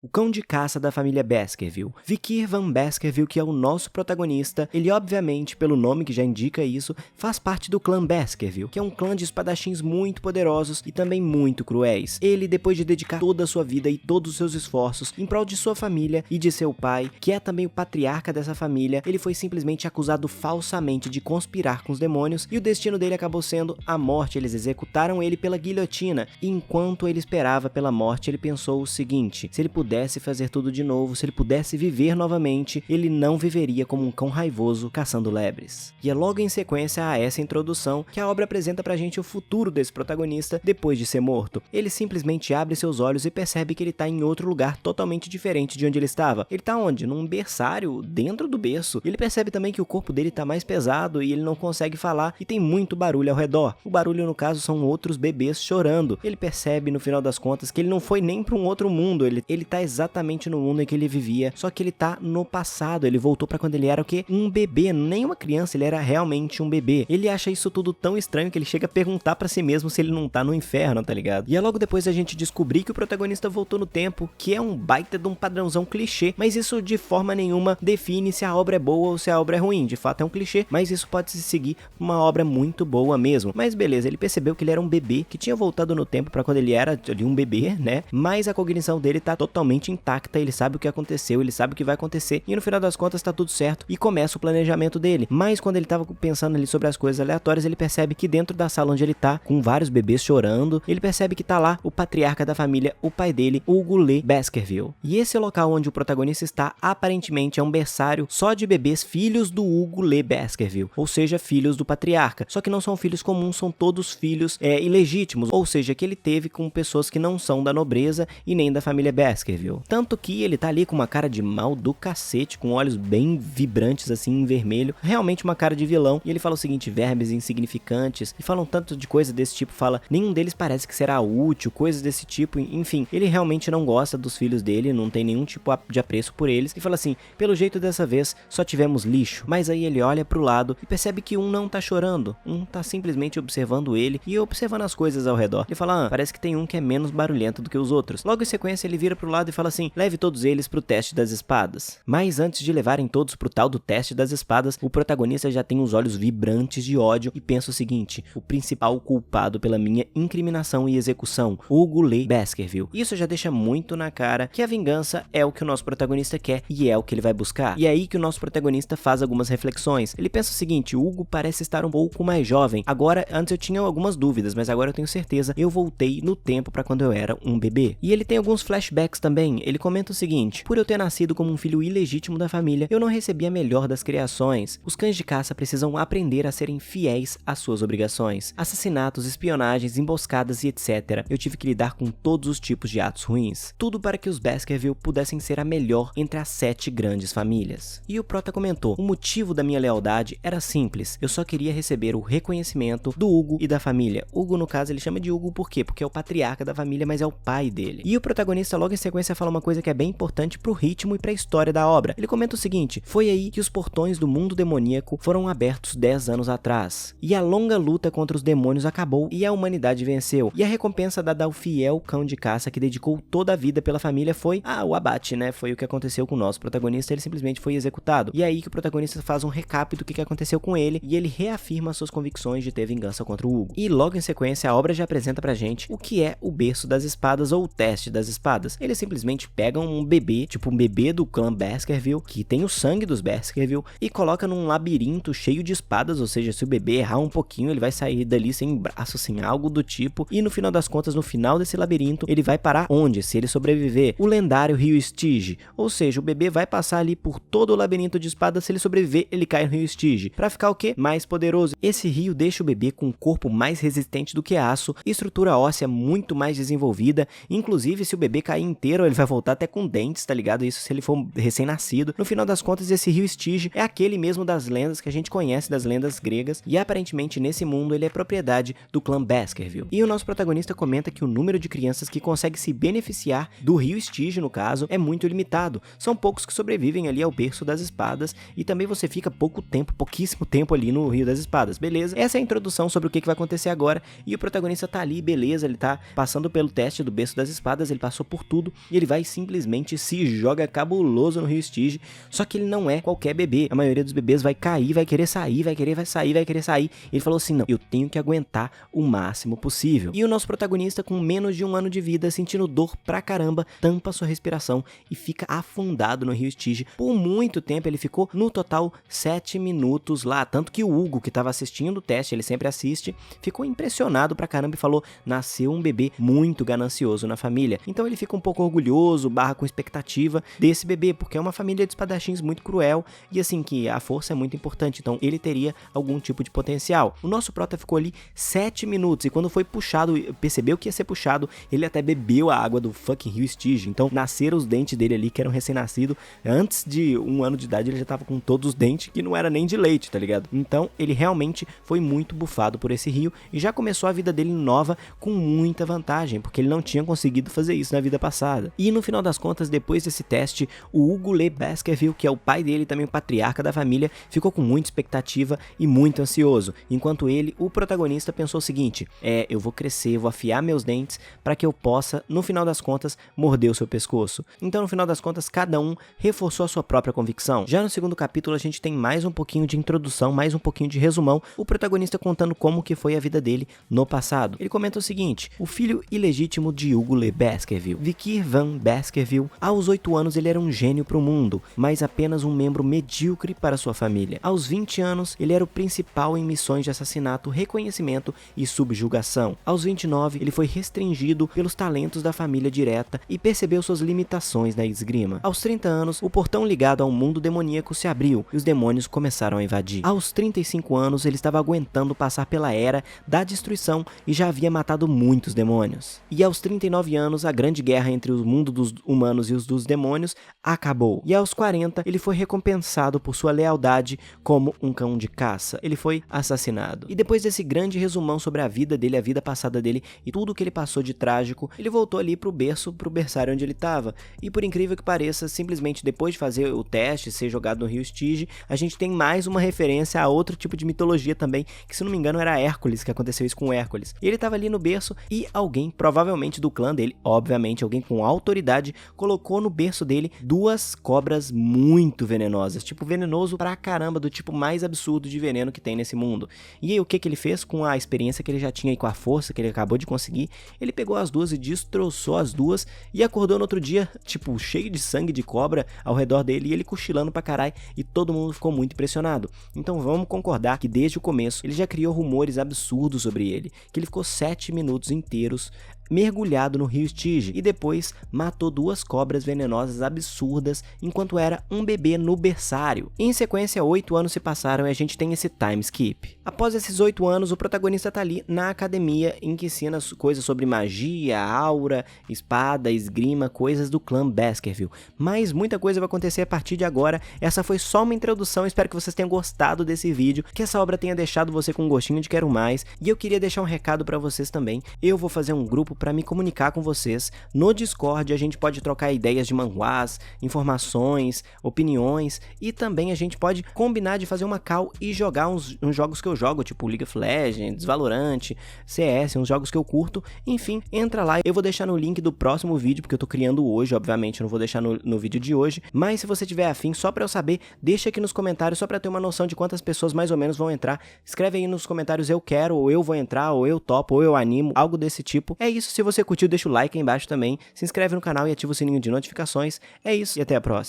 O cão de caça da família Baskerville. Vikir Van Baskerville, que é o nosso protagonista, ele obviamente, pelo nome que já indica isso, faz parte do clã Baskerville, que é um clã de espadachins muito poderosos e também muito cruéis. Ele, depois de dedicar toda a sua vida e todos os seus esforços em prol de sua família e de seu pai, que é também o patriarca dessa família, ele foi simplesmente acusado falsamente de conspirar com os demônios e o destino dele acabou sendo a morte. Eles executaram ele pela guilhotina e enquanto ele esperava pela morte, ele pensou o seguinte: se ele pudesse fazer tudo de novo, se ele pudesse viver novamente, ele não viveria como um cão raivoso caçando lebres. E é logo em sequência a essa introdução que a obra apresenta pra gente o futuro desse protagonista depois de ser morto. Ele simplesmente abre seus olhos e percebe que ele tá em outro lugar totalmente diferente de onde ele estava. Ele tá onde? Num berçário, dentro do berço. Ele percebe também que o corpo dele tá mais pesado e ele não consegue falar e tem muito barulho ao redor. O barulho, no caso, são outros bebês chorando. Ele percebe, no final das contas, que ele não foi nem pra um outro mundo. Ele tá exatamente no mundo em que ele vivia, só que ele tá no passado. Ele voltou pra quando ele era o quê? Um bebê, nem uma criança, ele era realmente um bebê. Ele acha isso tudo tão estranho que ele chega a perguntar pra si mesmo se ele não tá no inferno, tá ligado? E é logo depois a gente descobrir que o protagonista voltou no tempo, que é um baita de um padrãozão clichê, mas isso de forma nenhuma define se a obra é boa ou se a obra é ruim. De fato é um clichê, mas isso pode se seguir uma obra muito boa mesmo. Mas beleza, ele percebeu que ele era um bebê, que tinha voltado no tempo pra quando ele era ali um bebê, né? Mas a cognição dele tá totalmente intacta, ele sabe o que aconteceu, ele sabe o que vai acontecer e no final das contas tá tudo certo e começa o planejamento dele. Mas quando ele tava pensando ali sobre as coisas aleatórias, ele percebe que dentro da sala onde ele tá, com vários bebês chorando, ele percebe que tá lá o patriarca da família, o pai dele, Hugo Lee Baskerville. E esse local onde o protagonista está, aparentemente é um berçário só de bebês filhos do Hugo Lee Baskerville, ou seja, filhos do patriarca. Só que não são filhos comuns, são todos filhos ilegítimos, ou seja, que ele teve com pessoas que não são da nobreza e nem da família Baskerville. Tanto que ele tá ali com uma cara de mal do cacete, com olhos bem vibrantes assim em vermelho, realmente uma cara de vilão. E ele fala o seguinte: vermes insignificantes, e falam tanto de coisa desse tipo, fala, nenhum deles parece que será útil, coisas desse tipo, enfim, ele realmente não gosta dos filhos dele, não tem nenhum tipo de apreço por eles, e fala assim: pelo jeito dessa vez só tivemos lixo. Mas aí ele olha pro lado e percebe que um não tá chorando, um tá simplesmente observando ele e observando as coisas ao redor. Ele fala: parece que tem um que é menos barulhento do que os outros. Logo em sequência ele vira pro lado e fala assim: leve todos eles pro teste das espadas. Mas antes de levarem todos pro tal do teste das espadas, o protagonista já tem os olhos vibrantes de ódio e pensa o seguinte: o principal culpado pela minha incriminação e execução, Hugo Lee Baskerville. Isso já deixa muito na cara que a vingança é o que o nosso protagonista quer e é o que ele vai buscar. E é aí que o nosso protagonista faz algumas reflexões. Ele pensa o seguinte: o Hugo parece estar um pouco mais jovem. Agora, antes eu tinha algumas dúvidas, mas agora eu tenho certeza, eu voltei no tempo pra quando eu era um bebê. E ele tem alguns flashbacks também. Ele comenta o seguinte: por eu ter nascido como um filho ilegítimo da família, eu não recebi a melhor das criações. Os cães de caça precisam aprender a serem fiéis às suas obrigações. Assassinatos, espionagens, emboscadas e etc. Eu tive que lidar com todos os tipos de atos ruins. Tudo para que os Baskerville pudessem ser a melhor entre as 7 grandes famílias. E o prota comentou: o motivo da minha lealdade era simples. Eu só queria receber o reconhecimento do Hugo e da família. Hugo, no caso, ele chama de Hugo por quê? Porque é o patriarca da família, mas é o pai dele. E o protagonista logo em sequência fala uma coisa que é bem importante pro ritmo e pra história da obra. Ele comenta o seguinte: foi aí que os portões do mundo demoníaco foram abertos 10 anos atrás. E a longa luta contra os demônios acabou e a humanidade venceu. E a recompensa dada ao fiel cão de caça que dedicou toda a vida pela família foi o abate, né? Foi o que aconteceu com o nosso protagonista, ele simplesmente foi executado. E é aí que o protagonista faz um recap do que aconteceu com ele e ele reafirma suas convicções de ter vingança contra o Hugo. E logo em sequência a obra já apresenta pra gente o que é o berço das espadas ou o teste das espadas. Eles simplesmente pegam um bebê, tipo um bebê do clã Baskerville, que tem o sangue dos Baskerville, e coloca num labirinto cheio de espadas, ou seja, se o bebê errar um pouquinho, ele vai sair dali sem braço, sem algo do tipo, e no final das contas, no final desse labirinto, ele vai parar onde? Se ele sobreviver? O lendário rio Stygia, ou seja, o bebê vai passar ali por todo o labirinto de espadas, se ele sobreviver, ele cai no rio Stygia, pra ficar o quê? Mais poderoso. Esse rio deixa o bebê com um corpo mais resistente do que aço, estrutura óssea muito mais desenvolvida, inclusive se o bebê cair inteiro, ele vai voltar até com dentes, tá ligado? Isso se ele for recém-nascido. No final das contas, esse rio Stygia é aquele mesmo das lendas que a gente conhece, das lendas gregas, e aparentemente nesse mundo ele é propriedade do clã Baskerville. E o nosso protagonista comenta que o número de crianças que consegue se beneficiar do rio Stygia, no caso, é muito limitado. São poucos que sobrevivem ali ao berço das espadas, e também você fica pouquíssimo tempo ali no rio das espadas, beleza? Essa é a introdução sobre o que vai acontecer agora, e o protagonista tá ali, beleza, ele tá passando pelo teste do berço das espadas, ele passou por tudo, e ele vai simplesmente se joga cabuloso no rio Stygia, só que ele não é qualquer bebê. A maioria dos bebês vai cair, vai querer sair, vai querer sair. Ele falou assim, não, eu tenho que aguentar o máximo possível. E o nosso protagonista, com menos de 1 ano de vida, sentindo dor pra caramba, tampa sua respiração e fica afundado no rio Stygia. Por muito tempo, ele ficou no total 7 minutos lá, tanto que o Hugo, que tava assistindo o teste, ele sempre assiste, ficou impressionado pra caramba e falou, nasceu um bebê muito ganancioso na família. Então ele fica um pouco orgulhoso, com expectativa desse bebê, porque é uma família de espadachins muito cruel, e assim, que a força é muito importante, então ele teria algum tipo de potencial. O nosso prota ficou ali 7 minutos, e quando foi puxado, percebeu que ia ser puxado, ele até bebeu a água do fucking rio Stygia, então nasceram os dentes dele ali, que eram recém-nascido, antes de 1 ano de idade ele já tava com todos os dentes, que não era nem de leite, tá ligado? Então ele realmente foi muito bufado por esse rio, e já começou a vida dele nova com muita vantagem, porque ele não tinha conseguido fazer isso na vida passada. E no final das contas, depois desse teste, o Hugo Le Baskerville, que é o pai dele e também o patriarca da família, ficou com muita expectativa e muito ansioso, enquanto ele, o protagonista, pensou o seguinte, eu vou crescer, vou afiar meus dentes para que eu possa, no final das contas, morder o seu pescoço. Então, no final das contas, cada um reforçou a sua própria convicção. Já no segundo capítulo, a gente tem mais um pouquinho de introdução, mais um pouquinho de resumão, o protagonista contando como que foi a vida dele no passado. Ele comenta o seguinte, o filho ilegítimo de Hugo Le Baskerville, Vikir Van Baskerville, aos 8 anos ele era um gênio para o mundo, mas apenas um membro medíocre para sua família. Aos 20 anos, ele era o principal em missões de assassinato, reconhecimento e subjugação. Aos 29, ele foi restringido pelos talentos da família direta e percebeu suas limitações na esgrima. Aos 30 anos, o portão ligado ao mundo demoníaco se abriu e os demônios começaram a invadir. Aos 35 anos, ele estava aguentando passar pela era da destruição e já havia matado muitos demônios. E aos 39 anos, a grande guerra entre o mundo dos humanos e os dos demônios acabou. E aos 40, ele foi recompensado por sua lealdade como um cão de caça. Ele foi assassinado. E depois desse grande resumão sobre a vida dele, a vida passada dele e tudo que ele passou de trágico, ele voltou ali pro berçário onde ele estava. E por incrível que pareça, simplesmente depois de fazer o teste, ser jogado no rio Stygia, a gente tem mais uma referência a outro tipo de mitologia também, que se não me engano era Hércules, que aconteceu isso com Hércules. E ele estava ali no berço e alguém, provavelmente do clã dele, obviamente alguém com autoridade, colocou no berço dele 2 cobras muito venenosas, tipo venenoso pra caramba, do tipo mais absurdo de veneno que tem nesse mundo. E aí o que ele fez com a experiência que ele já tinha e com a força que ele acabou de conseguir? Ele pegou as 2 e destroçou as 2 e acordou no outro dia, tipo, cheio de sangue de cobra ao redor dele e ele cochilando pra caralho e todo mundo ficou muito impressionado. Então vamos concordar que desde o começo ele já criou rumores absurdos sobre ele, que ele ficou 7 minutos inteiros mergulhado no rio Stygia e depois matou 2 cobras venenosas absurdas enquanto era um bebê no berçário. Em sequência, 8 anos se passaram e a gente tem esse time skip. Após esses 8 anos, o protagonista tá ali na academia em que ensina coisas sobre magia, aura, espada, esgrima, coisas do clã Baskerville. Mas muita coisa vai acontecer a partir de agora. Essa foi só uma introdução, espero que vocês tenham gostado desse vídeo, que essa obra tenha deixado você com um gostinho de quero mais. E eu queria deixar um recado pra vocês também. Eu vou fazer um grupo para me comunicar com vocês no Discord, a gente pode trocar ideias de manhwas, informações, opiniões e também a gente pode combinar de fazer uma call e jogar uns jogos que eu jogo, tipo League of Legends, Valorant, CS, uns jogos que eu curto. Enfim, entra lá, eu vou deixar no link do próximo vídeo, porque eu tô criando hoje, obviamente eu não vou deixar no vídeo de hoje, mas se você tiver afim, só pra eu saber, deixa aqui nos comentários, só pra ter uma noção de quantas pessoas mais ou menos vão entrar. Escreve aí nos comentários eu quero, ou eu vou entrar, ou eu topo, ou eu animo, algo desse tipo. É isso, se você curtiu, deixa o like aí embaixo também, se inscreve no canal e ativa o sininho de notificações. É isso, e até a próxima.